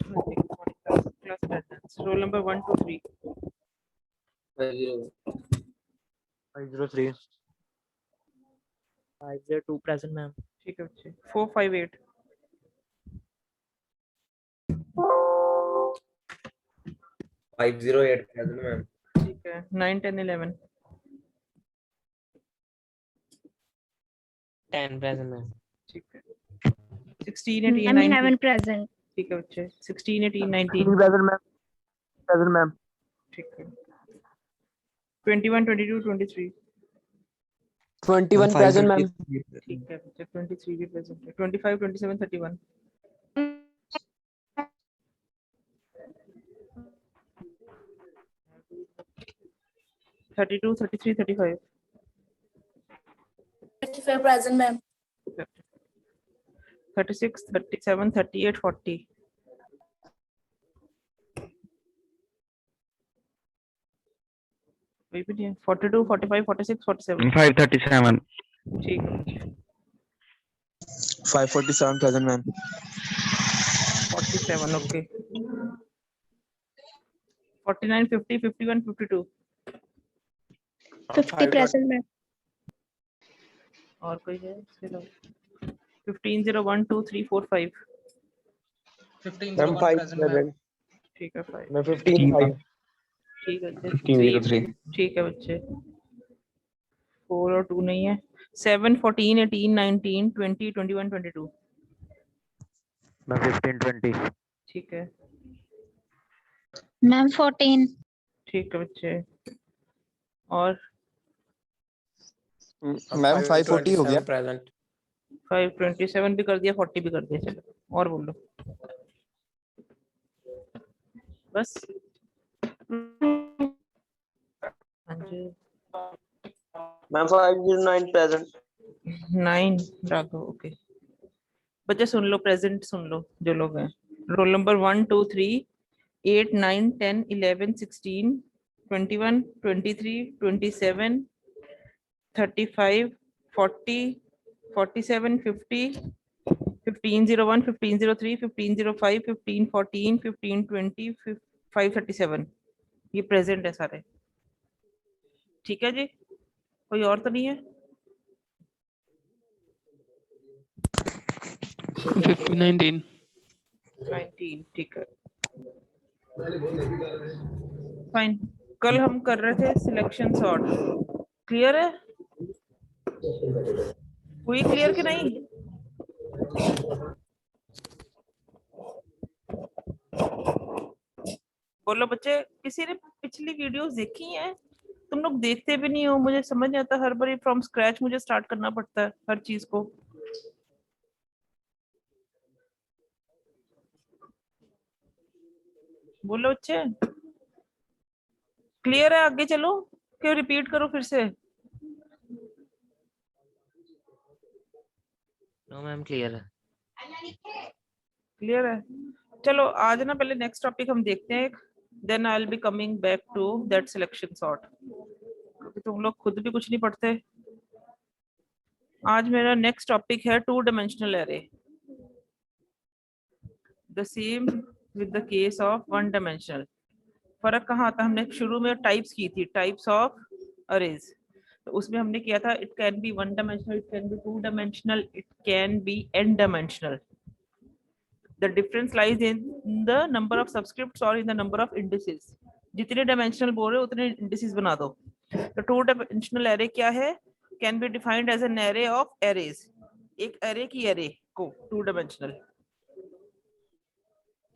Class attendance. Roll number 1, 2, 3. 503. 502 present, ma'am. ठीक है बच्चे. 4, 5, 8. 508 present, ma'am. ठीक है. 9, 10, 11. 10 present, ma'am. ठीक है. 16, 18, 19. 11 present. ठीक है बच्चे. 16, 18, 19. present, ma'am. Present, ma'am. ठीक है. 21, 22, 23. 21 present, ma'am. ठीक है बच्चे. 23 भी प्रेजेंट है. 25, 27, 31. 32, 33, 35. 35 present, ma'am. 36, 37, 38, 40. 42, 45, 46, 47. 537. ठीक है. 547 present, ma'am. 47, okay. 49, 50, 51, 52. 50 present, ma'am. और कोई है इसके अलावा? 15, 0, 1, 2, 3, 4, 5. 15 present. ठीक है. 5. मैं 15 5. ठीक है. 1503. ठीक है बच्चे. 4 और 2 नहीं है. 7, 14, 18, 19, 20, 21, 22. मैं 15 20. ठीक है. Ma'am, 14. ठीक है बच्चे. और मैम 540 हो गया. 5, 27 भी कर दिया, 40 भी कर दिया. चलो और बोलो. बस. हाँ जी. Ma'am 509 present. 9 राघव. ओके बच्चे सुन लो. प्रेजेंट सुन लो जो लोग हैं. Roll number 1, 2, 3, 8, 9, 10, 11, 16, 21, 23, 27, 35, 40, 47, 50, 1501, 1503, 1505, 1514, 1520, 537. ये प्रेजेंट है सारे. ठीक है जी. कोई और तो नहीं है? 19. 19. ठीक है. फाइन. कल हम कर रहे थे सिलेक्शन सॉर्ट. क्लियर है? कोई क्लियर कि नहीं? बोलो बच्चे. किसी ने पिछली वीडियोस देखी हैं? तुम लोग देखते भी नहीं हो. मुझे समझ नहीं आता. हर बार फ्रॉम स्क्रैच मुझे स्टार्ट करना पड़ता है हर चीज को. बोलो बच्चे. क्लियर है? आगे चलो. क्यों रिपीट करो फिर से? नो मैम क्लियर है. क्लियर है. चलो आज ना पहले नेक्स्ट टॉपिक हम देखते हैं. Then I will be coming back to that selection sort. क्योंकि तुम लोग खुद भी कुछ नहीं पढ़ते. आज मेरा नेक्स्ट टॉपिक है 2 dimensional array. The same with the case of 1 dimensional. फर्क कहाँ आता है? हमने शुरू में टाइप्स की थी. Types of arrays. तो उसमें हमने किया था it can B 1 dimensional, it can B 2 dimensional, it can B n dimensional. The difference lies in the number of subscripts or in the number of indices. जितने dimensional बोल रहे हो उतने इंडिसेस बना दो. तो 2 डायमेंशनल एरे क्या है? Can be defined as an array of arrays. एक एरे की एरे को 2 डायमेंशनल.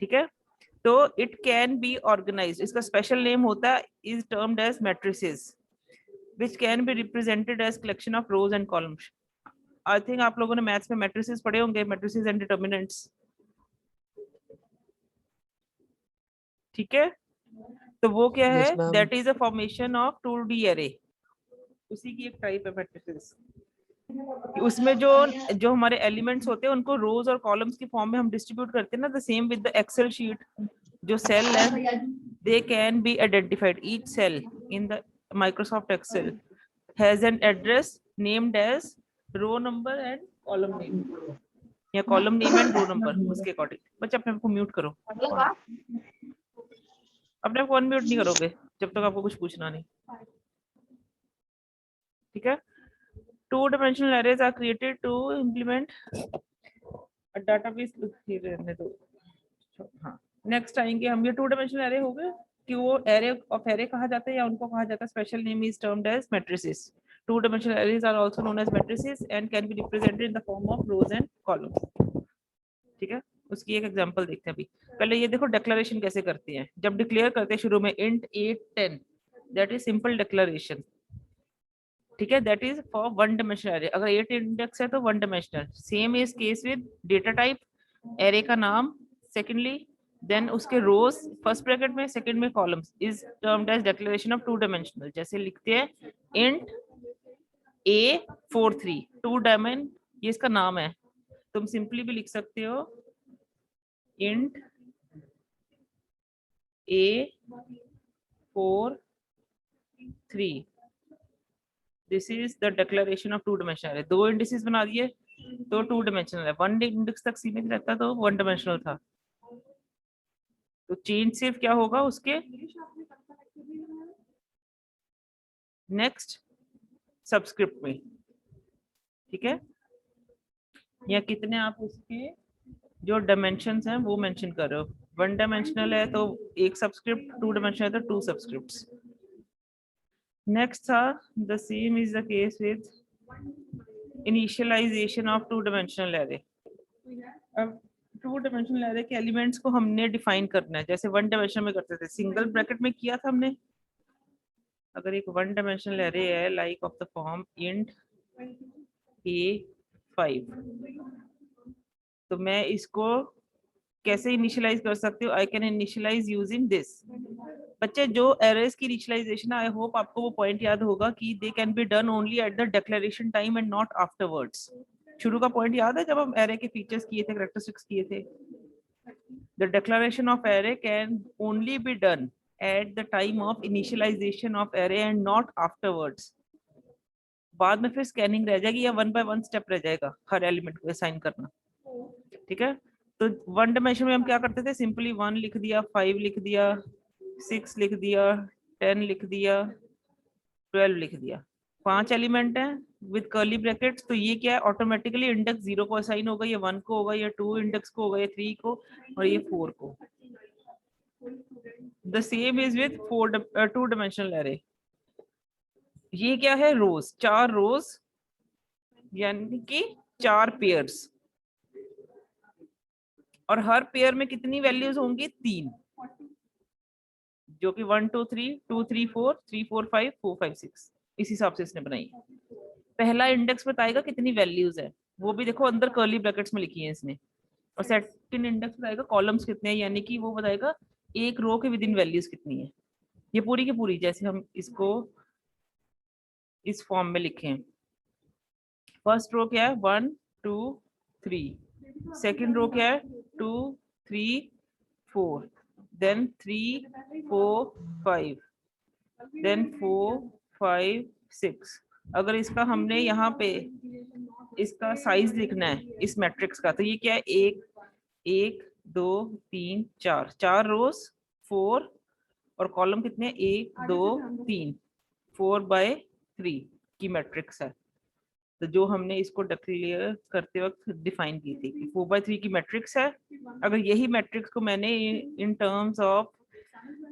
ठीक है. तो इट कैन बी ऑर्गेनाइज, इसका स्पेशल नेम होता है, is termed as matrices which can be represented as collection of rows and columns. I think आप लोगों ने मैथ्स में मैट्रिसेस पढ़े होंगे, मैट्रिसेस एंड डिटर्मिनेंट्स, ठीक है? तो वो क्या Yes, है? ma'am. That is a formation of 2D array, उसी की एक टाइप है मैट्रिसेस। उसमें जो जो हमारे एलिमेंट्स होते हैं उनको रोज और कॉलम्स की फॉर्म में हम डिस्ट्रीब्यूट करते हैं ना, the same with the Excel sheet, जो सेल है they can be identified, each cell in the Microsoft Excel has an address named as row number and column name, या column name and row number, उसके according. बच्चे अपने आप को mute करो, अपने आप को अनम्यूट नहीं करोगे जब तक आपको कुछ पूछना नहीं, ठीक है? 2-dimensional arrays are created to implement a database, रहने दो। हाँ, नेक्स्ट आएंगे हम, ये 2-dimensional array हो गए कि वो array of array कहा जाता है या उनको कहा जाता है, special name is termed as matrices. 2-dimensional arrays are also known as matrices and can be represented in the form of rows and columns, ठीक है? उसकी एक एग्जांपल देखते हैं अभी। पहले ये देखो डिक्लेरेशन कैसे करते हैं, जब डिक्लेयर करते हैं शुरू में int 8 10, that is simple declaration, ठीक है? That is for 1-dimensional array। अगर 8 इंडेक्स है तो 1-dimensional। Same is case with data type, array का नाम सेकेंडली, देन उसके रोज फर्स्ट ब्रैकेट में, सेकंड में columns, is termed as declaration of 2-dimensional। जैसे लिखते हैं int a43 2 डायमेंशन, ये इसका नाम है। तुम सिंपली भी लिख सकते हो int a43, this is the declaration of 2-dimensional array। 2 indices बना दिए तो 2-dimensional है, 1 इंडेक्स तक सीमित रहता तो 1-dimensional था। तो चेंज सिर्फ क्या होगा उसके नेक्स्ट सबस्क्रिप्ट में, ठीक है? या कितने आप उसके जो डायमेंशंस हैं वो मेंशन कर रहे हो। 1-dimensional है तो एक सबस्क्रिप्ट, 2-dimensional है तो 2 सब्सक्रिप्ट्स। नेक्स्ट था the same is the case with initialisation of 2-dimensional array। अब 2-dimensional array के एलिमेंट्स को हमने डिफाइन करना है, जैसे 1-dimensional में करते थे, सिंगल ब्रैकेट में किया था हमने। अगर एक 1-dimensional array है like of the form int a5, तो मैं इसको कैसे इनिशियलाइज कर सकती हूँ? I can initialise using this. बच्चे जो एरेज की इनिशियलाइजेशन, आई होप आपको वो पॉइंट याद होगा कि they can be done only at the declaration time and not afterwards. शुरू का पॉइंट याद है जब हम एरे के फीचर्स किए थे, कैरेक्टरिस्टिक्स किए थे? The declaration of array can only be done at the time of initialization of array and not afterwards। बाद में फिर स्कैनिंग रह जाएगी या 1 by 1 स्टेप रह जाएगा हर एलिमेंट को असाइन करना, ठीक है? तो 1-dimensional में हम क्या करते थे? सिंपली 1 लिख दिया, 5 लिख दिया, 6 लिख दिया, 10 लिख दिया, 12 लिख दिया। 5 एलिमेंट है विद कर्ली ब्रैकेट्स, तो ये क्या है? ऑटोमेटिकली इंडेक्स 0 को असाइन होगा, ये 1 को होगा, ये 2 इंडेक्स को होगा, ये 3 को, और ये 4 को। The same is with 2-dimensional array। ये क्या है? रोज, 4 रोज, यानी कि 4 पेयर्स, और हर पेयर में कितनी वैल्यूज होंगी? 3, जो कि 1 2 3 2 3 4 3 4 5 4 5 6, इस हिसाब से इसने बनाई। पहला इंडेक्स बताएगा कितनी वैल्यूज है, वो भी देखो अंदर कर्ली ब्रैकेट्स में लिखी है इसने, और सेकंड इंडेक्स बताएगा कॉलम्स कितने हैं, यानी कि वो बताएगा एक रो के विद इन वैल्यूज कितनी है। ये पूरी की पूरी, जैसे हम इसको इस फॉर्म में लिखें, फर्स्ट रो क्या है? 1 2 3, सेकंड रो क्या है? 2 3 4, देन 3 4 5, देन 4 5 6। अगर इसका हमने यहाँ पे इसका साइज लिखना है इस मैट्रिक्स का, तो ये क्या है? 1 2 3 4 रोज, 4, और कॉलम कितने? 1 2 3, 4 by 3 की मैट्रिक्स है। तो जो हमने इसको डिक्लेयर करते वक्त डिफाइन की थी कि 4 by 3 की मैट्रिक्स है। अगर यही मैट्रिक्स को मैंने in terms of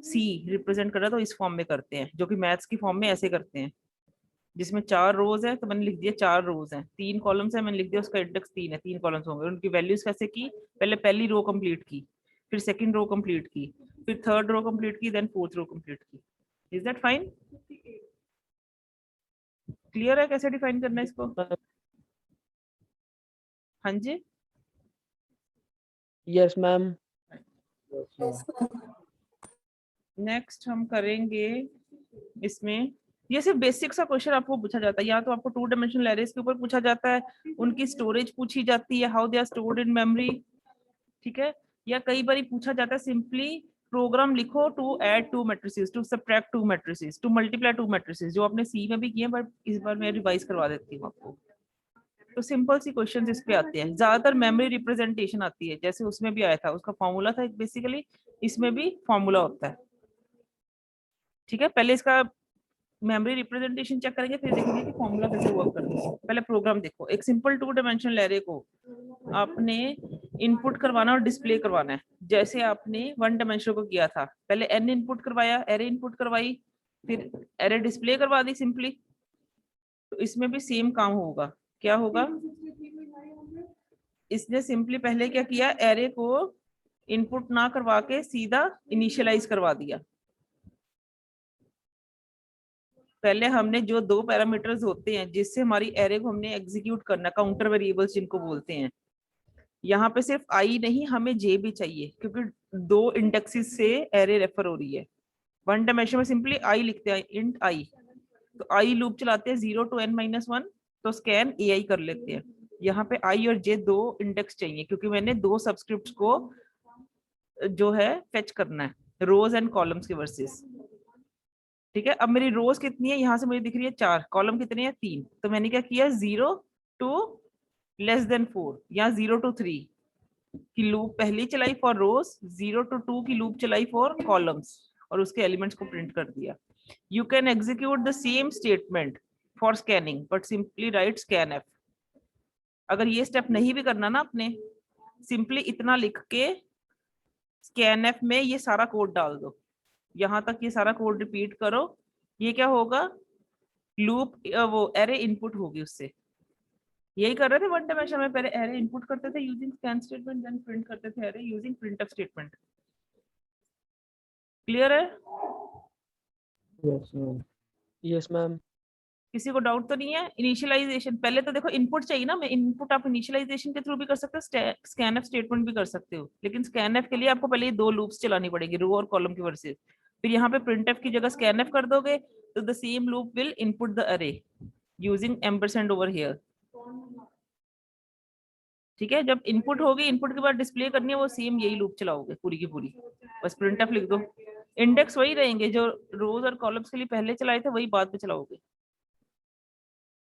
C represent करा तो इस फॉर्म में करते हैं, जो कि मैथ्स की फॉर्म में ऐसे करते हैं, जिसमें 4 रोज है तो मैंने लिख दिया 4 रोज हैं, 3 कॉलम्स है मैंने लिख दिया उसका इंडेक्स 3 है, 3 कॉलम्स होंगे। उनकी वैल्यूज कैसे की? पहले पहली रो कंप्लीट की, फिर सेकंड रो कंप्लीट की, फिर थर्ड रो कंप्लीट की, देन फोर्थ रो कंप्लीट की। Is that fine? क्लियर है कैसे डिफाइन करना है इसको? हाँ जी, Yes, ma'am. नेक्स्ट हम करेंगे इसमें, ये सिर्फ बेसिक सा क्वेश्चन आपको पूछा जाता है, या तो आपको टू डायमेंशनल एरेज के ऊपर पूछा जाता है, उनकी स्टोरेज पूछी जाती है, how they are stored in memory, ठीक है, या कई बार पूछा जाता है सिंपली प्रोग्राम लिखो to add two matrices, to subtract two matrices, to multiply two matrices, जो आपने सी में भी किए, बट इस बार मैं रिवाइज करवा देती हूँ आपको। तो सिंपल सी क्वेश्चंस इस पे आते हैं, ज्यादातर मेमोरी रिप्रेजेंटेशन आती है, जैसे उसमें भी आया था, उसका फॉर्मूला था बेसिकली, इसमें भी फॉर्मूला होता है, ठीक है। पहले इसका मेमोरी रिप्रेजेंटेशन चेक करेंगे, फिर देखेंगे कि फॉर्मूला कैसे वर्क करता है। पहले प्रोग्राम देखो, एक सिंपल टू डायमेंशनल एरे को आपने इनपुट करवाना और डिस्प्ले करवाना है, जैसे आपने वन डायमेंशनल को किया था, पहले एन इनपुट करवाया, एरे इनपुट करवाई, फिर एरे डिस्प्ले करवा दी सिंपली। तो इसमें भी सेम काम होगा, क्या होगा, इसने सिंपली पहले क्या किया, एरे को इनपुट ना करवा के सीधा इनिशियलाइज करवा दिया। पहले हमने जो दो पैरामीटर्स होते हैं जिससे हमारी एरे को हमने एग्जीक्यूट करना, काउंटर वेरिएबल्स जिनको बोलते हैं, यहाँ पे सिर्फ आई नहीं, हमें जे भी चाहिए, क्योंकि दो इंडेक्सेस से एरे रेफर हो रही है। वन डायमेंशन में सिंपली आई लिखते हैं, इंट आई, तो आई लूप चलाते हैं 0 to n-1, तो स्कैन ए आई कर लेते हैं। यहाँ पे आई और जे दो इंडेक्स चाहिए, क्योंकि मैंने दो सबस्क्रिप्ट्स को जो है फेच करना है, रोज एंड कॉलम्स के वर्सेस, ठीक है। अब मेरी रोज कितनी है, यहाँ से मुझे दिख रही है 4, कॉलम कितने हैं 3, तो मैंने क्या किया 0 to <4 या 0 to 3 की लूप पहली चलाई फॉर रोज, 0 to 2 की लूप चलाई फॉर कॉलम्स, और उसके एलिमेंट्स को प्रिंट कर दिया। You can execute the same statement for scanning, but simply write scan F. अगर ये स्टेप नहीं भी करना ना आपने, सिंपली इतना लिख के स्कैन एफ में ये सारा कोड डाल दो, यहां तक ये सारा कोड रिपीट करो, ये क्या होगा, लूप वो एरे इनपुट होगी उससे। यही कर रहे थे वन डायमेंशन में, पहले एरे इनपुट करते थे using scan statement, then print करते थे array using printf statement. Clear है? Yes, ma'am. Yes, ma'am. किसी को डाउट तो नहीं है? इनिशियलाइजेशन पहले तो देखो इनपुट चाहिए ना, मैं इनपुट आप इनिशियलाइजेशन के थ्रू भी कर सकते हो, स्कैनएफ स्टेटमेंट भी कर सकते हो, लेकिन स्कैनएफ के लिए आपको पहले ये दो लूप्स चलानी पड़ेगी, रो और कॉलम की वर्सेस, फिर यहाँ पे प्रिंटएफ की जगह स्कैनएफ कर दोगे, तो the same loop will input the अरे यूजिंग एम्परसेंड ओवर हियर, ठीक है। जब इनपुट होगी, इनपुट के बाद डिस्प्ले करनी है, वो सेम यही लूप चलाओगे पूरी की पूरी, बस प्रिंटएफ लिख दो, इंडेक्स वही रहेंगे जो रोज और कॉलम्स के लिए पहले चलाए थे, वही बाद में चलाओगे।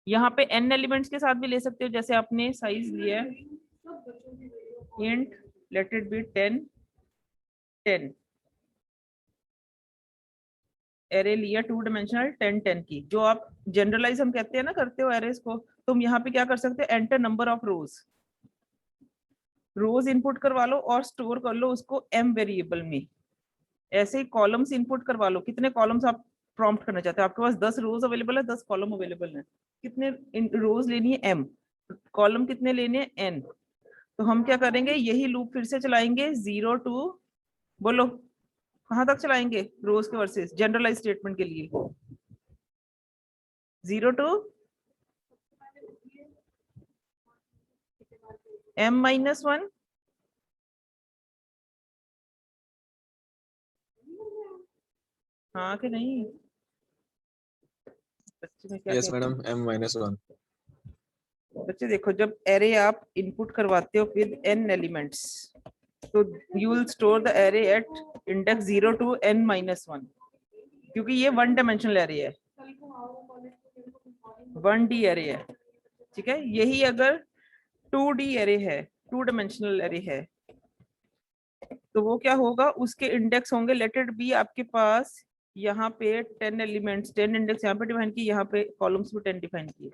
यहाँ पे n एलिमेंट्स के साथ भी ले सकते हो, जैसे आपने साइज लिया है int let it be 10 10, array लिया टू डायमेंशनल 10 10 की, जो आप जनरलाइज हम कहते हैं ना करते हो एरेस को, तुम यहाँ पे क्या कर सकते हो, enter number of rows, rows input करवा लो और स्टोर कर लो उसको m वेरिएबल में। ऐसे ही कॉलम्स इनपुट करवा लो, कितने कॉलम्स आप प्रॉम्प्ट करना चाहते हो, आपके पास 10 रोज अवेलेबल है, 10 कॉलम अवेलेबल है, कितने रोज लेनी है m, कॉलम कितने लेने हैं n, तो हम क्या करेंगे, यही लूप फिर से चलाएंगे 0 to, बोलो कहां तक चलाएंगे, रोज के वर्सेस जनरलाइज स्टेटमेंट के लिए 0 to m-1, हाँ कि नहीं बच्चे में क्या Yes, कहते हैं? madam. M-1. बच्चे देखो, जब एरे आप इनपुट करवाते हो विद n एलिमेंट्स, तो you will store the array at index 0 to n-1, क्योंकि ये वन डायमेंशनल एरे है, 1D एरे है, ठीक है। यही अगर 2D एरे है, टू डायमेंशनल एरे है, तो वो क्या होगा, उसके इंडेक्स होंगे, लेट इट बी आपके पास यहाँ पे 10 एलिमेंट्स, 10 इंडेक्स यहाँ पे डिफाइन की, यहाँ पे कॉलम्स भी 10 डिफाइन किए।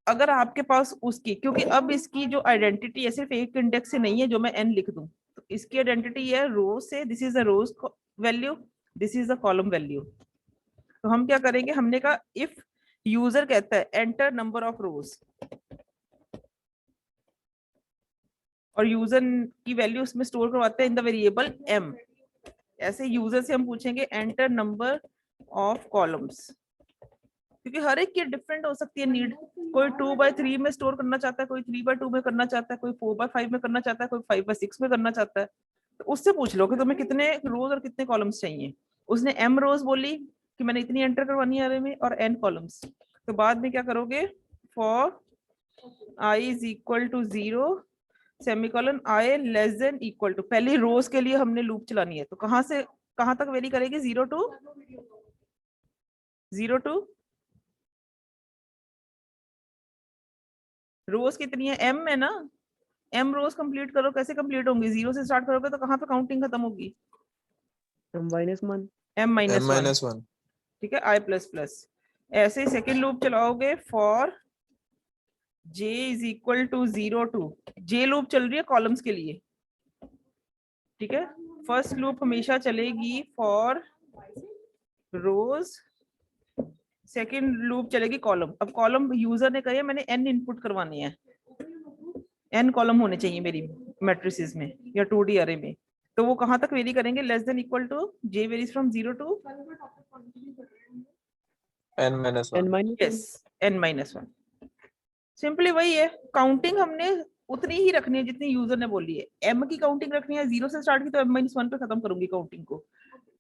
अगर आपके पास उसकी, क्योंकि अब इसकी जो आइडेंटिटी है सिर्फ एक इंडेक्स से नहीं है, जो मैं n लिख दूं, तो इसकी आइडेंटिटी है रो से, this is the rows value, this is the column value. तो हम क्या करेंगे, हमने कहा इफ यूजर कहता है एंटर नंबर ऑफ रोज, और यूजर की वैल्यू उसमें स्टोर करवाते हैं इन द वेरिएबल m। ऐसे यूजर से हम पूछेंगे एंटर नंबर ऑफ कॉलम्स, क्योंकि हर एक की डिफरेंट हो सकती है नीड। कोई 2/3 में स्टोर करना चाहता है, कोई 3/2 में करना चाहता है, कोई 4/5 में करना चाहता है, कोई 5/6 में करना चाहता है। तो उससे पूछ लो कि तुम्हें कितने रोज और कितने कॉलम्स चाहिए। उसने m रोज बोली कि मैंने इतनी एंटर करवानी है अरे में, और n कॉलम्स। तो बाद में क्या करोगे, for i is equal to 0 semicolon i less than equal to, पहली रोज के लिए हमने लूप चलानी है। तो कहां से कहां तक वेरी करेगी, 0 टू रोज कितनी है, m है ना, m रोज कंप्लीट करो। कैसे कंप्लीट होंगी, 0 से स्टार्ट करोगे तो कहां पे काउंटिंग खत्म होगी, m-1 m-1। ठीक है, i प्लस प्लस। ऐसे ही सेकेंड लूप चलाओगे, for j is equal to 0 to, j loop चल रही है कॉलम्स के लिए। ठीक है, फर्स्ट लूप हमेशा चलेगी फॉर रोज, सेकेंड लूप चलेगी कॉलम। अब कॉलम यूजर ने कहा मैंने n इनपुट करवाने हैं, n कॉलम होने चाहिए मेरी मैट्रिसेस में या 2D अरे में। तो वो कहां तक वेरी करेंगे, less than equal to, j varies from 0 to n-1 yes n-1। Simply वही है, काउंटिंग हमने उतनी ही रखनी है जितनी यूजर ने बोली है। m की काउंटिंग रखनी है, 0 से स्टार्ट की तो m-1 पे खत्म करूंगी काउंटिंग को।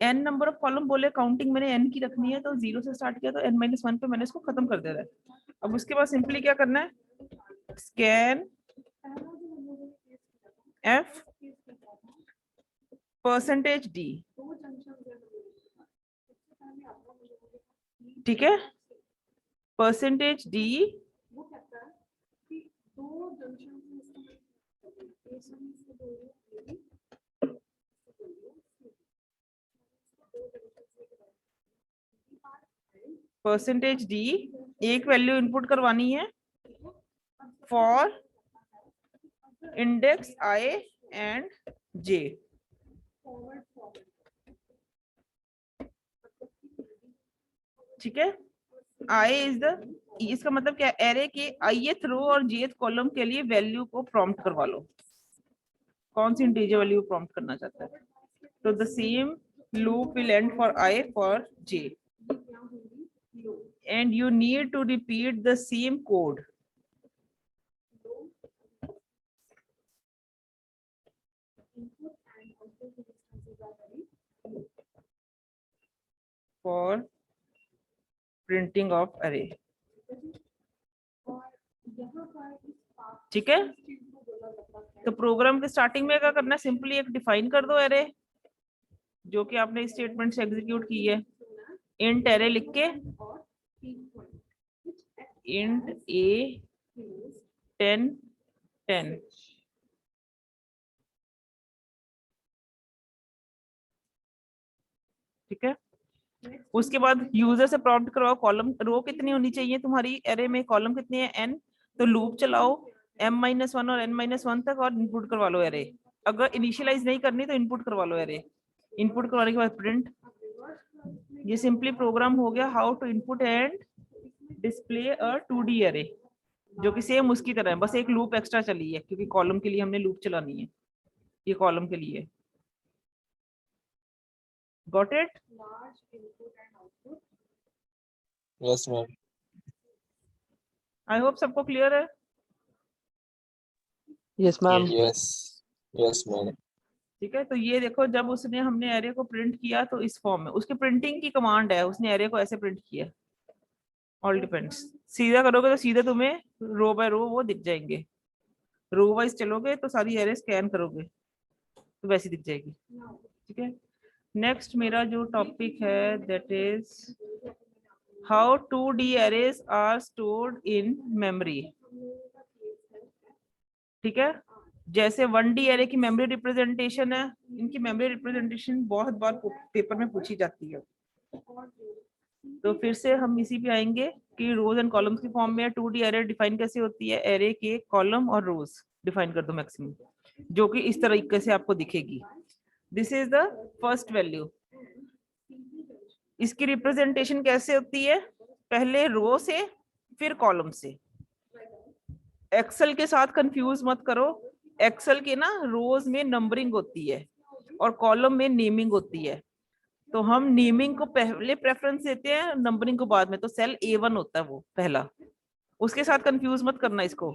n नंबर ऑफ कॉलम बोले, काउंटिंग मैंने n की रखनी है, तो 0 से स्टार्ट किया तो n-1 पे मैंने इसको खत्म कर देना है। अब उसके बाद सिंपली क्या करना है, स्कैन f %d। ठीक है, %d %d एक वैल्यू इनपुट करवानी है for index i and j। ठीक है, i इज द, इसका मतलब क्या, एरे के ith रो और jth कॉलम के लिए वैल्यू को प्रॉम्प्ट करवा लो, कौन सी इंटीजर वैल्यू प्रॉम्प्ट करना चाहता है। तो the same loop will and for i for j and you need to repeat the same code for printing of array। ठीक है, तो प्रोग्राम के स्टार्टिंग में क्या करना है, सिंपली एक डिफाइन कर दो एरे, जो कि आपने स्टेटमेंट से एग्जीक्यूट की है। इंट एरे लिख के, इंट a 10 10। ठीक है, उसके बाद यूजर से प्रॉम्प्ट करवाओ कॉलम रो कितनी होनी चाहिए तुम्हारी एरे में, कॉलम कितनी है n। तो लूप चलाओ m-1 और n-1 तक और इनपुट करवा लो एरे। अगर इनिशियलाइज नहीं करनी तो इनपुट करवा लो एरे। इनपुट करवाने के बाद प्रिंट, ये सिंपली प्रोग्राम हो गया how to input and display a 2D array, जो कि सेम उसकी तरह है, बस एक लूप एक्स्ट्रा चली है क्योंकि कॉलम के लिए हमने लूप चलानी है, ये कॉलम के लिए। Got it? Yes, ma'am. I hope सबको क्लियर है। yes ma'am Yes. Yes, ma'am. ठीक है, तो ये देखो, जब उसने हमने एरे को प्रिंट किया तो इस फॉर्म में, उसके प्रिंटिंग की कमांड है, उसने एरे को ऐसे प्रिंट किया। ऑल डिपेंड्स, सीधा करोगे तो सीधे तुम्हें रो बाय रो वो दिख जाएंगे, रो वाइज चलोगे तो सारी एरे स्कैन करोगे तो वैसी दिख जाएगी। ठीक है, नेक्स्ट मेरा जो टॉपिक है that is how 2D arrays are stored in memory. ठीक है, जैसे 1D एरे की मेमोरी रिप्रेजेंटेशन है, इनकी मेमोरी रिप्रेजेंटेशन बहुत बार पेपर में पूछी जाती है, तो फिर से हम इसी पे आएंगे कि रोज एंड कॉलम्स की फॉर्म में 2D एरे डिफाइन कैसे होती है। एरे के कॉलम और रोज डिफाइन कर दो मैक्सिमम, जो कि इस तरीके से आपको दिखेगी। This is the first value. इसकी रिप्रेजेंटेशन कैसे होती है, पहले रो से फिर कॉलम से। एक्सेल के साथ कंफ्यूज मत करो, एक्सेल के ना रोज में नंबरिंग होती है और कॉलम में नेमिंग होती है, तो हम नेमिंग को पहले प्रेफरेंस देते हैं, नंबरिंग को बाद में। तो सेल A1 होता है वो पहला, उसके साथ कंफ्यूज मत करना इसको।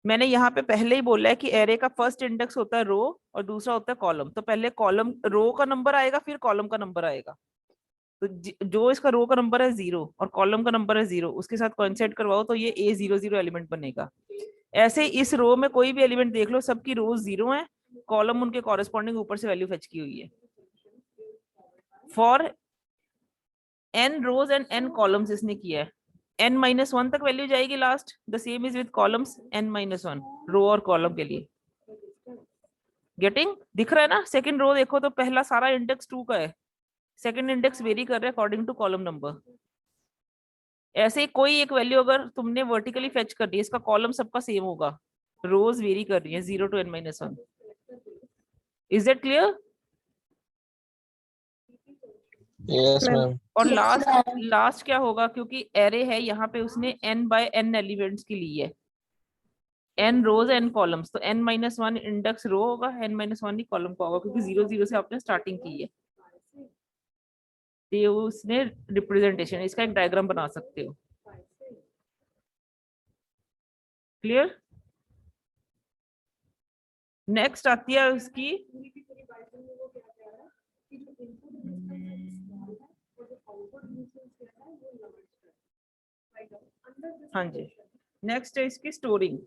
मैंने यहाँ पे पहले ही बोला है कि एरे का फर्स्ट इंडेक्स होता है रो और दूसरा होता है कॉलम। तो पहले कॉलम रो का नंबर आएगा, फिर कॉलम का नंबर आएगा। तो जो इसका रो का नंबर है 0 और कॉलम का नंबर है 0, उसके साथ कोइंसाइड करवाओ तो ये A00 एलिमेंट बनेगा। ऐसे इस रो में कोई भी एलिमेंट देख लो, सबकी रोज 0 है, कॉलम उनके कॉरेस्पॉन्डिंग ऊपर से वैल्यू फेच की हुई है। For n rows and n columns इसने किया है, n-1 तक वैल्यू जाएगी last. The same is with columns n-1 row और कॉलम के लिए। गेटिंग? दिख रहा है ना? सेकंड रो देखो तो पहला सारा इंडेक्स 2 का है, सेकंड इंडेक्स वेरी कर रहा है अकॉर्डिंग टू कॉलम नंबर। ऐसे ही कोई एक वैल्यू अगर तुमने वर्टिकली फेच कर दी, इसका कॉलम सबका सेम होगा, रोज वेरी कर रही है 0 to n-1। Is that clear? Yes, ma'am. और Yes, लास्ट क्या होगा, क्योंकि एरे है यहाँ पे उसने n by n एलिमेंट्स की ली है, n रोज n कॉलम्स, तो n-1 इंडेक्स रो होगा, n-1 ही कॉलम का होगा, क्योंकि 0 से आपने स्टार्टिंग की है। ये उसने रिप्रेजेंटेशन, इसका एक डायग्राम बना सकते हो। क्लियर? नेक्स्ट आती है उसकी हाँ जी, नेक्स्ट है इसकी storing.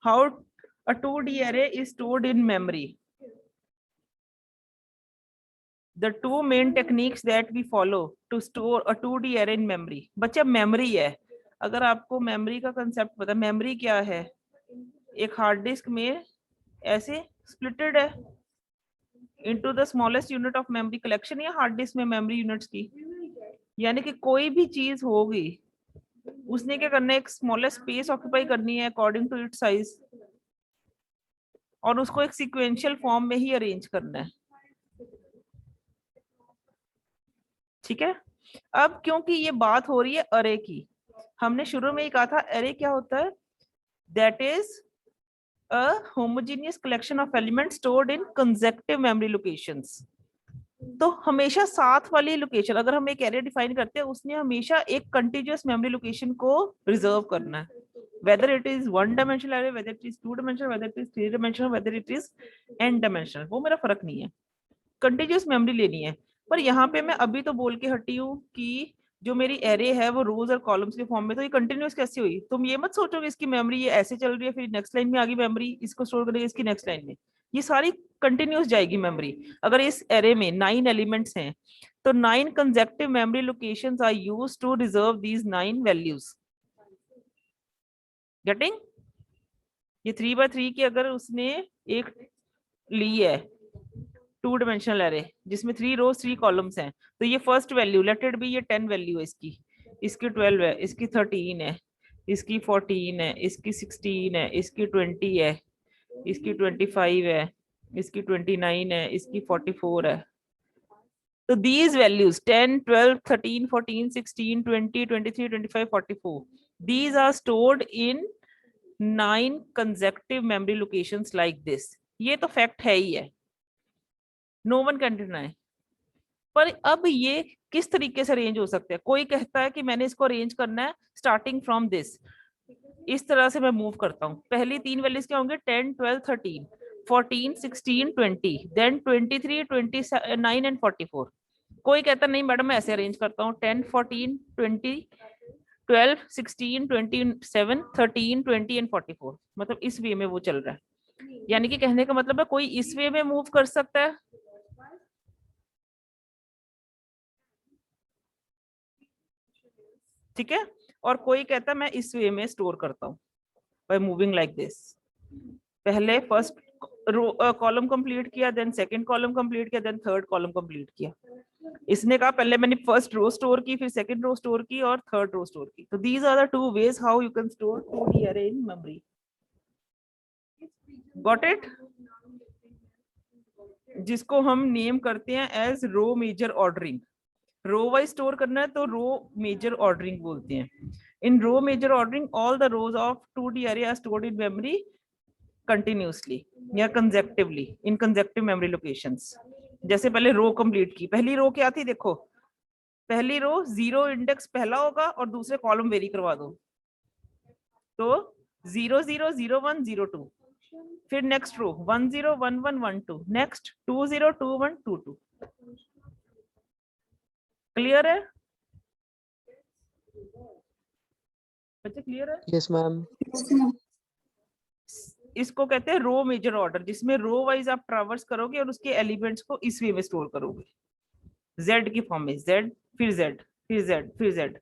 How a 2D array is stored in memory. The two main techniques that we follow to store a 2D array in memory. बच्चा मेमोरी है, अगर आपको मेमोरी का कंसेप्ट पता, मेमोरी क्या है? एक हार्ड डिस्क में ऐसे स्प्लिटेड है into the smallest unit of memory collection, या हार्ड डिस्क में मेमोरी यूनिट्स की, यानी कि कोई भी चीज होगी उसने क्या करना है, एक स्मॉलेस्ट स्पेस ऑक्यूपाई करनी है अकॉर्डिंग टू इट्स साइज, और उसको एक सीक्वेंशियल फॉर्म में ही अरेंज करना है। ठीक है? अब क्योंकि ये बात हो रही है अरे की, हमने शुरू में ही कहा था अरे क्या होता है, that is a homogeneous collection of elements stored in consecutive memory locations. तो हमेशा साथ वाली लोकेशन, अगर हम एक एरे डिफाइन करते हैं, उसने हमेशा एक कंटिन्यूअस मेमोरी लोकेशन को रिजर्व करना है, whether it is 1 dimensional array, whether it is 2 dimensional, whether it is 3 dimensional, whether it is n dimensional, वो मेरा फर्क नहीं है, कंटिन्यूअस मेमोरी लेनी है। पर यहाँ पे मैं अभी तो बोल के हटी हूँ कि जो मेरी एरे है वो रोज और कॉलम्स के फॉर्म में, तो ये कंटिन्यूअस कैसे हुई? तुम ये मत सोचोगे इसकी मेमोरी ये ऐसे चल रही है, फिर नेक्स्ट लाइन में आ गई मेमोरी, इसको स्टोर करेगी इसकी नेक्स्ट लाइन में, ये सारी कंटिन्यूअस जाएगी मेमोरी। अगर इस एरे में 9 एलिमेंट्स हैं तो 9 consecutive memory locations are used to reserve these 9 values. Getting? ये 3x3 की अगर उसने एक ली है 2 dimensional array जिसमें 3 rows 3 columns हैं, तो ये first value let it be, ये 10 वैल्यू है इसकी 12 है, इसकी 13 है, इसकी 14 है, इसकी 16 है, इसकी 20 है, इसकी 25 है, इसकी 29 है, इसकी 44 है। तो these values 10, 12, 13, 14, 16, 20, 23, 25, 44, these are stored in 9 consecutive memory locations like this. ये तो फैक्ट है ही है, नो वन कैन डिनाई। पर अब ये किस तरीके से अरेंज हो सकते हैं? कोई कहता है कि मैंने इसको अरेंज करना है स्टार्टिंग फ्रॉम दिस, इस तरह से मैं मूव करता हूँ। पहली 3 वैल्यूज क्या होंगे? 10, 12, 13, 14, 16, 20, देन 23, 29 एंड 44। कोई कहता नहीं मैडम मैं ऐसे अरेंज करता हूँ 10, 14, 20, 12, 16, 27, 13, 20 एंड 44, मतलब इस वे में वो चल रहा है। यानी कि कहने का मतलब है कोई इस वे में मूव कर सकता है, ठीक है, और कोई कहता है मैं इस वे में स्टोर करता हूँ बाय मूविंग लाइक दिस। पहले फर्स्ट कॉलम कंप्लीट किया, देन सेकंड कॉलम कंप्लीट किया, देन थर्ड कॉलम कंप्लीट किया। इसने कहा पहले मैंने फर्स्ट रो स्टोर की, फिर सेकंड रो स्टोर की और थर्ड रो स्टोर की। तो these are the 2 ways how you can store 2D array in memory. Got it? जिसको हम नेम करते हैं as row major ordering. Row wise store करना है तो रो मेजर ऑर्डरिंग बोलते हैं। In row major ordering all the rows of 2D array are stored in memory continuously या consecutively in consecutive memory locations. जैसे पहले रो कंप्लीट की, पहली रो क्या थी देखो, पहली रो 0 इंडेक्स पहला होगा और दूसरे कॉलम वेरी करवा दो, तो 0 0 0 1 0 2, फिर नेक्स्ट रो 1 0 1 1 1 2, नेक्स्ट 2 0 2 1 2 2। क्लियर है बच्चे, क्लियर है? Yes, ma'am. इसको कहते हैं रो मेजर ऑर्डर, जिसमें रो वाइज आप ट्रैवर्स करोगे और उसके एलिमेंट्स को इस वे में स्टोर करोगे, जेड की फॉर्म में, जेड फिर जेड फिर जेड फिर जेड।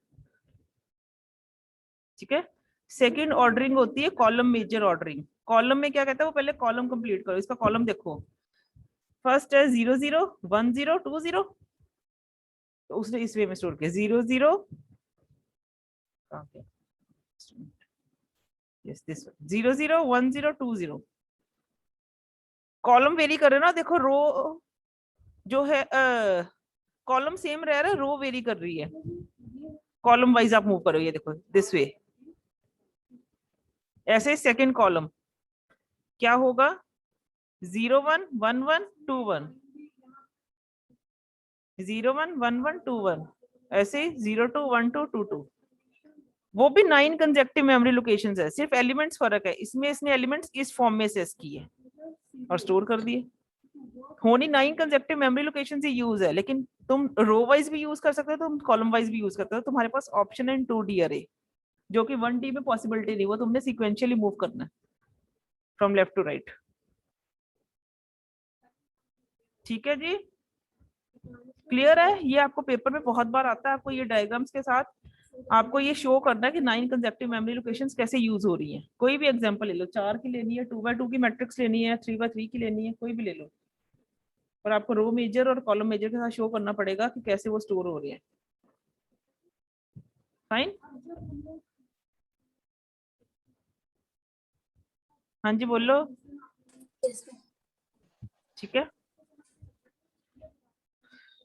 ठीक है। सेकंड ऑर्डरिंग होती है कॉलम मेजर ऑर्डरिंग। कॉलम में क्या कहता है, वो पहले कॉलम कंप्लीट करो। इसका कॉलम देखो, फर्स्ट है 0 0 1 0 2 0, तो उसने इस वे में स्टोर किया 0 0 यस दिस 0 0 1 0 2 0। कॉलम वेरी कर रहे हो ना, देखो रो जो है कॉलम सेम रह रहा है, रो वेरी कर रही है। कॉलम वाइज आप मूव करो, ये देखो दिस वे। ऐसे सेकंड कॉलम क्या होगा, 0 1 1 1 2 1, 0 1 1 1 2 1, ऐसे 0 2 1 2 2 2। वो भी 9 कंसेक्टिव मेमोरी लोकेशंस है, सिर्फ एलिमेंट्स फर्क है। इसमें इसने एलिमेंट्स इस फॉर्म में सेट किए और स्टोर कर दिए। होनी 9 कंसेक्टिव मेमोरी लोकेशन से यूज है, लेकिन तुम रो वाइज भी यूज कर सकते हो, तुम कॉलम वाइज भी यूज करते हो। तुम्हारे पास ऑप्शन है इन 2D अरे, जो कि 1D में पॉसिबिलिटी नहीं, वो तुमने सीक्वेंशियली मूव करना है फ्रॉम लेफ्ट टू राइट। ठीक है जी, क्लियर है? ये आपको पेपर में बहुत बार आता है, आपको ये डायग्राम्स के साथ आपको ये शो करना है कि 9 कंसेक्टिव मेमोरी लोकेशंस कैसे यूज हो रही हैं। कोई भी एग्जांपल ले लो, 4 की लेनी है, 2x2 की मैट्रिक्स लेनी है, 3x3 की लेनी है, कोई भी ले लो, और आपको रो मेजर और कॉलम मेजर के साथ शो करना पड़ेगा कि कैसे वो स्टोर हो रहे हैं। फाइन, हाँ जी बोलो। ठीक है,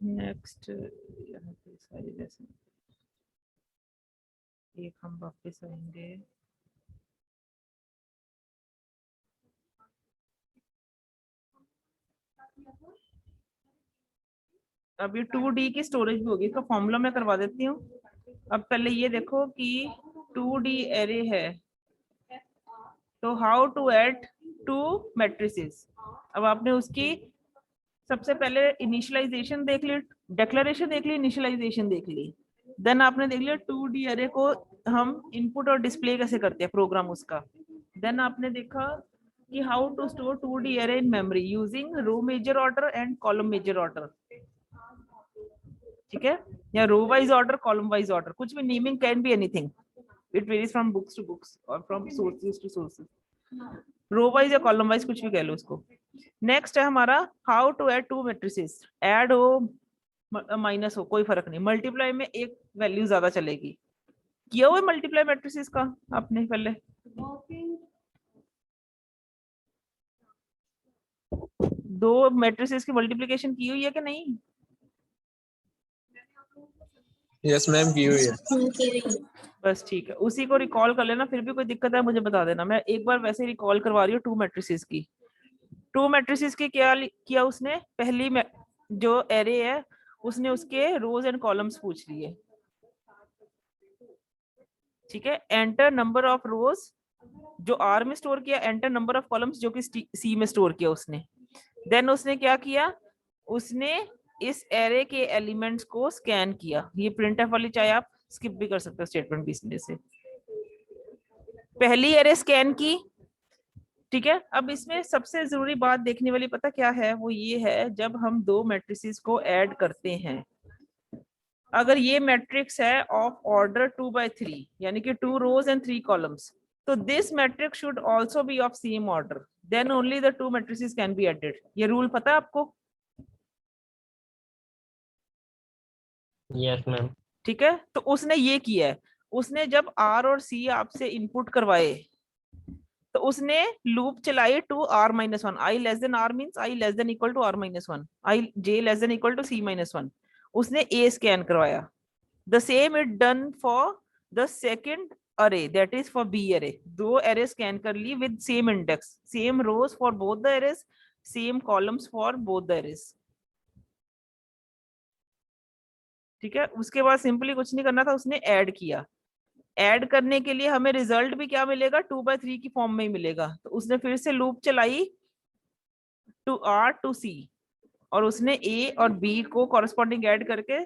नेक्स्ट यहाँ पे सारी लेसन एक हम वापस आएंगे। अब ये 2D की स्टोरेज भी होगी, इसका फॉर्मूला मैं करवा देती हूँ। अब पहले ये देखो कि 2D एरे है, तो हाउ टू ऐड 2 मैट्रिसेस। अब आपने उसकी सबसे पहले इनिशियलाइजेशन देख ली, डेक्लेरेशन देख ली, इनिशियलाइजेशन देख ली, देन आपने देख लिया 2D अरे को हम इनपुट और डिस्प्ले कैसे करते हैं प्रोग्राम उसका। देन आपने देखा कि how to store 2D array in memory using row major order and column major order. ठीक है, या row wise order, column wise order, कुछ भी, naming can be anything, it varies from books to books और from sources to sources. Row wise या column wise कुछ भी कह लो उसको। नेक्स्ट है हमारा how to add 2 matrices. Add हो माइनस हो कोई फर्क नहीं, मल्टीप्लाई में एक वैल्यू ज्यादा चलेगी। किया हुआ मल्टीप्लाई मैट्रिसेस का आपने पहले? दो मैट्रिसेस की मल्टीप्लिकेशन की हुई है कि नहीं? यस मैम, की हुई है। बस ठीक है, उसी को रिकॉल कर लेना, फिर भी कोई दिक्कत है मुझे बता देना। मैं एक बार वैसे रिकॉल करवा रही हूँ 2 मैट्रिसेस की। 2 मैट्रिसेस की क्या किया उसने, पहली जो एरे है उसने उसके रोज एंड कॉलम्स पूछ लिए। ठीक है, एंटर नंबर ऑफ रोज जो R में स्टोर किया, एंटर नंबर ऑफ कॉलम्स जो कि C में स्टोर किया उसने। देन उसने क्या किया, उसने इस एरे के एलिमेंट्स को स्कैन किया। ये प्रिंटफ वाली चाहे आप स्किप भी कर सकते हो स्टेटमेंट भी इसमें से। पहली एरे स्कैन की, ठीक है। अब इसमें सबसे जरूरी बात देखने वाली पता क्या है, वो ये है जब हम 2 मैट्रिसेस को ऐड करते हैं, अगर ये मैट्रिक्स है ऑफ ऑर्डर 2/3 यानी कि 2 रोज एंड 3 कॉलम्स, तो this matrix should also be of same order, then only the 2 matrices can be added. ये रूल पता है आपको? Yes ma'am. ठीक है, तो उसने ये किया है, उसने जब R और C आपसे इनपुट करवाए तो उसने लूप चलाई to R-1, I less than R means I less than equal to R-1, I J less than equal to C-1, उसने A स्कैन करवाया। The same it done for the second array, that is for B array. दो array scan कर ली with same index, same rows for both the arrays, same columns for both the arrays. ठीक है, उसके बाद simply कुछ नहीं करना था, उसने ऐड किया. ऐड करने के लिए हमें रिजल्ट भी क्या मिलेगा, 2/3 की फॉर्म में ही मिलेगा. तो उसने फिर से लूप चलाई टू R टू C, और उसने A और B को कॉरेस्पॉन्डिंग ऐड करके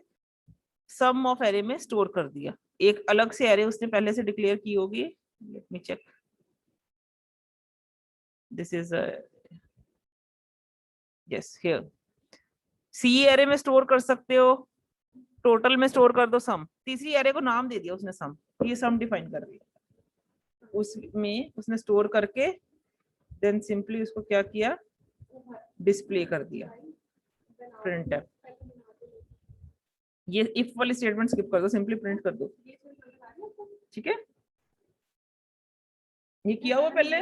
सम ऑफ एरे में स्टोर कर दिया. एक अलग से एरे उसने पहले से डिक्लेयर की होगी. Let me check. This is yes here. C array में स्टोर कर सकते हो, टोटल में स्टोर कर दो सम. तीसरी एरे को नाम दे दिया उसने सम. ये सम डिफाइन कर दिया, उसमें उसने स्टोर करके देन सिंपली उसको क्या किया, डिस्प्ले कर दिया. प्रिंट. ये इफ वाली स्टेटमेंट स्किप कर दो, सिंपली प्रिंट कर दो. ठीक है, ये किया हुआ पहले.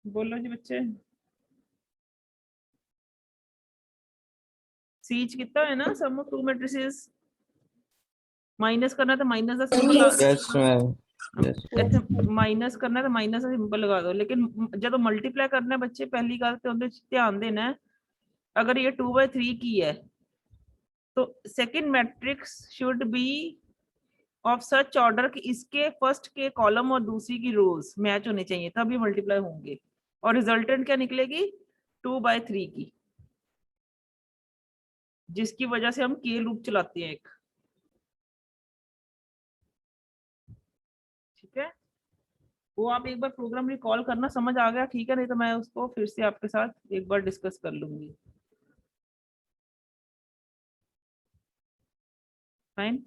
बोलो जी बच्चे. सीच कितना है ना, सम ऑफ टू मैट्रिसेस. माइनस करना तो माइनस का symbol. Yes, ma'am. Yes. Minus करना तो माइनस का सिंबल लगा दो. लेकिन जब मल्टीप्लाई करना है बच्चे, पहली गल तो उन्हें ध्यान देना है, अगर ये 2/3 की है तो second matrix should be of such order कि इसके फर्स्ट के कॉलम और दूसरी की रोज मैच होने चाहिए, तभी मल्टीप्लाई होंगे. और रिजल्टेंट क्या निकलेगी, 2/3 की, जिसकी वजह से हम के लूप चलाते हैं एक. ठीक है, वो आप एक बार प्रोग्राम रिकॉल करना, समझ आ गया ठीक है, नहीं तो मैं उसको फिर से आपके साथ एक बार डिस्कस कर लूंगी. फाइन.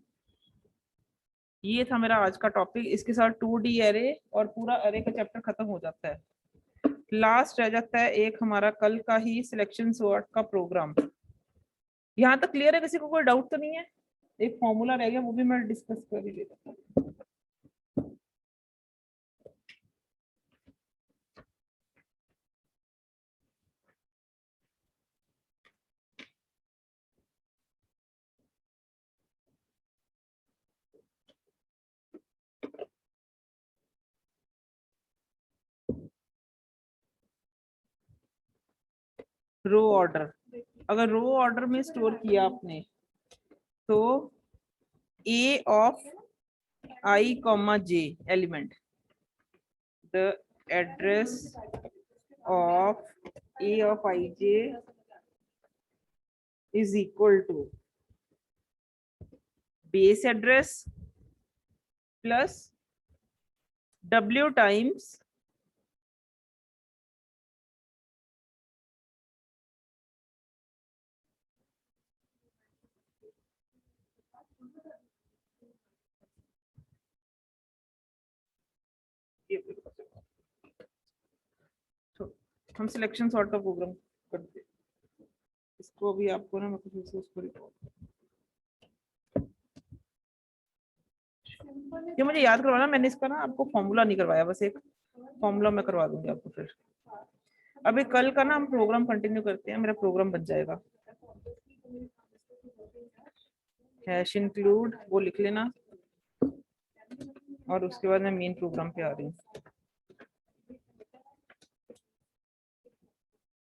ये था मेरा आज का टॉपिक. इसके साथ 2D एरे और पूरा एरे का चैप्टर खत्म हो जाता है. लास्ट रह जाता है एक हमारा कल का ही सिलेक्शन सॉर्ट का प्रोग्राम. यहाँ तक क्लियर है, किसी को कोई डाउट तो नहीं है? एक फॉर्मूला रह गया, वो भी मैं डिस्कस कर ही लेता हूँ. रो ऑर्डर, अगर रो ऑर्डर में स्टोर किया आपने तो A of I, J element, the address of A of ij is equal to base address plus W times तो हम सिलेक्शन सॉर्ट का प्रोग्राम करते हैं. इसको अभी आपको ना मतलब फिर से उसको ये मुझे याद करवाना. मैंने इसका ना आपको फॉर्मूला नहीं करवाया, बस एक फॉर्मूला मैं करवा दूंगी आपको. फिर अभी कल का ना हम प्रोग्राम कंटिन्यू करते हैं. मेरा प्रोग्राम बन जाएगा. हैश इंक्लूड वो लिख लेना, और उसके बाद मैं मेन प्रोग्राम पे आ रही हूँ.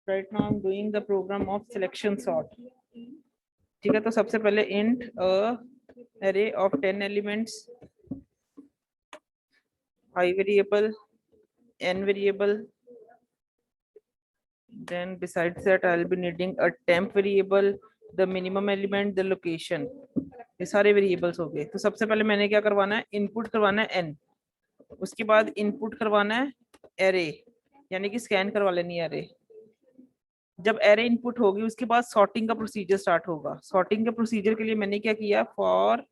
Right now I'm doing the program of selection sort. ठीक है, तो सबसे पहले int a array of 10 elements, I variable, n variable, then besides that I'll be needing a temp variable, the minimum element, the location. ये सारे variables हो गए. तो सबसे पहले मैंने क्या करवाना है, इनपुट करवाना है n. उसके बाद इनपुट करवाना है एरे, यानी कि स्कैन करवा लेनी है एरे. जब एरे इनपुट होगी उसके बाद सॉर्टिंग का प्रोसीजर स्टार्ट होगा. सॉर्टिंग के प्रोसीजर के लिए मैंने क्या किया, for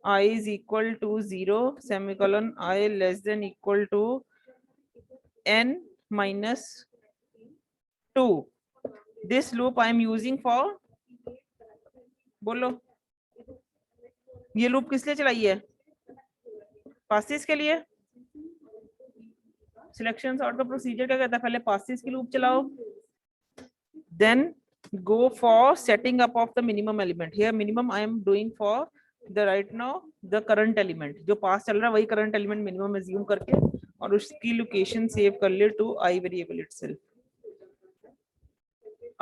I is equal to 0 semicolon I less than equal to n minus 2. This loop I am using for, बोलो ये लूप किस लिए चलाई है, पासिस के लिए. सिलेक्शन सॉर्ट का प्रोसीजर क्या कहता है, पहले पासिस की लूप चलाओ, then go for setting up of the minimum element. Here minimum I am doing for the right now the current element, जो पास चल रहा है वही करंट एलिमेंट मिनिमम एज्यूम करके और उसकी लोकेशन सेव कर ले to I variable itself.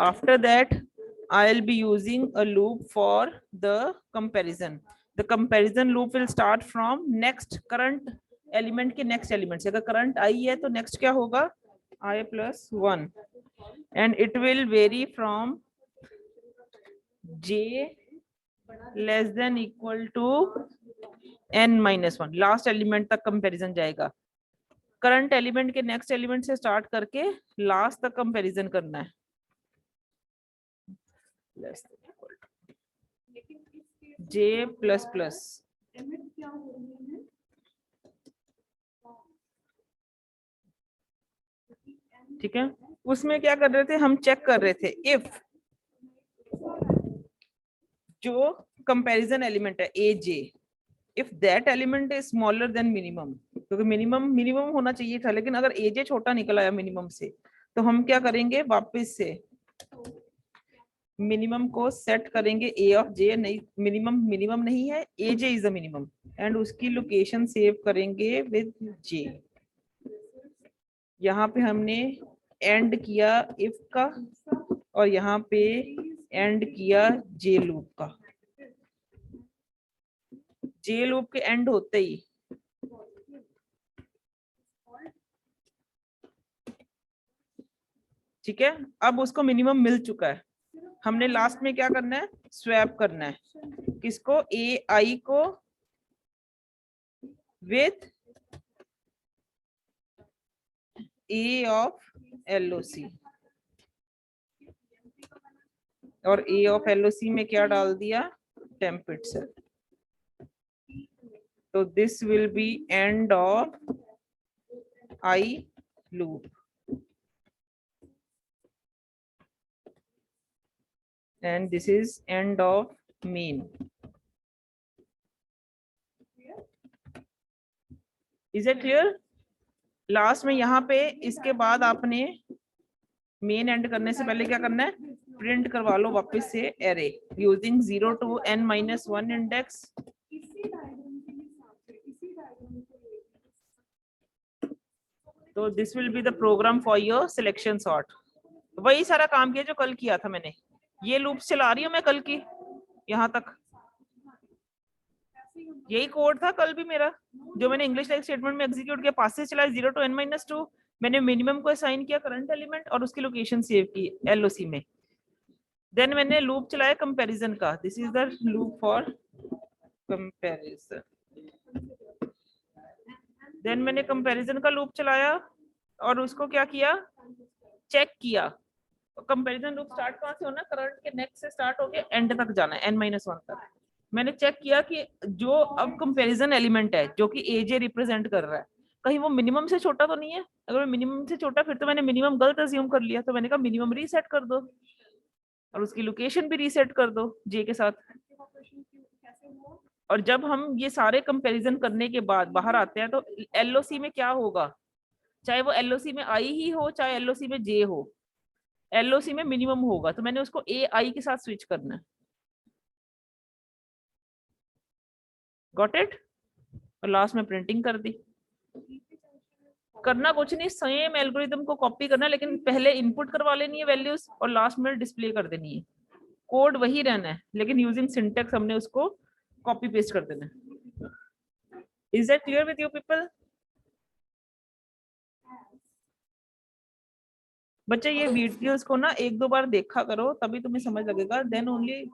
After that, I'll be using a loop for the comparison. The comparison loop will start from next current element के next element से. अगर current I है तो next क्या होगा? I plus 1. And it will vary from j less than equal to n minus 1. Last element तक comparison जाएगा. Current element के next element से start करके last तक comparison करना है. Less than equal to j plus plus. ठीक है, उसमें क्या कर रहे थे हम? चेक कर रहे थे इफ जो कंपैरिजन एलिमेंट है A J, if that element is smaller than minimum, क्योंकि मिनिमम होना चाहिए था, लेकिन अगर ए जे छोटा निकल आया मिनिमम से तो हम क्या करेंगे? वापस से मिनिमम को सेट करेंगे ए ऑफ जे. नहीं, मिनिमम नहीं है, A J is the minimum, and उसकी लोकेशन सेव करेंगे विद जे. यहाँ पे हमने एंड किया इफ का और यहाँ पे एंड किया जे लूप का. जे लूप के एंड होते ही ठीक है, अब उसको मिनिमम मिल चुका है. हमने लास्ट में क्या करना है? स्वैप करना है. किसको? ए आई को विथ ए ऑफ एलओसी, और ए ऑफ एलओसी में क्या डाल दिया? Temp itself. तो this will be end of I loop, and this is end of main. Is it clear? Last में यहाँ पे इसके बाद आपने मेन एंड करने से पहले क्या करना है? प्रिंट करवा लो वापस से array using 0 to n-1 index. तो this will be the program for your selection sort. वही सारा काम किया जो कल किया था मैंने. ये लूप चला रही हूँ मैं कल की, यहाँ तक यही कोड था कल भी मेरा, जो मैंने इंग्लिश लाइक स्टेटमेंट में एग्जीक्यूट किया. पास से चला 0 to n-2. मैंने मिनिमम को असाइन किया करंट एलिमेंट और उसकी लोकेशन सेव की एलओसी में. देन मैंने लूप चलाया कंपैरिजन का. This is the loop for comparison. Then मैंने कंपैरिजन का लूप चलाया और उसको क्या किया? चेक किया. कंपैरिजन लूप स्टार्ट कहाँ से होना? करंट के नेक्स्ट से स्टार्ट होके एंड तक जाना है, n-1 तक. मैंने चेक किया कि जो अब कंपैरिजन एलिमेंट है जो कि एजे रिप्रेजेंट कर रहा है, कहीं वो मिनिमम से छोटा तो नहीं है. अगर मिनिमम से छोटा फिर तो मैंने मिनिमम गलत अज्यूम कर लिया. तो मैंने कहा मिनिमम रीसेट कर दो और उसकी लोकेशन भी रीसेट कर दो जे के साथ. और जब हम ये सारे कंपैरिजन करने के बाद बाहर आते हैं तो एलओसी में क्या होगा? चाहे वो एलओसी में आई ही हो चाहे एलओसी में जे हो, एलओसी में मिनिमम होगा. तो मैंने उसको ए आई के साथ स्विच करना है. Got it? और लास्ट में प्रिंटिंग कर दी. करना कुछ नहीं, सेम एल्गोरिथम को कॉपी करना, लेकिन पहले इनपुट करवा लेनी है वैल्यूज और लास्ट में डिस्प्ले कर देनी है. कोड वही रहना है, लेकिन यूजिंग सिंटेक्स हमने उसको कॉपी पेस्ट कर देना है. Is that clear with you people? बच्चे ये वीडियोस को ना 1-2 बार देखा करो, तभी तुम्हें समझ लगेगा. Then only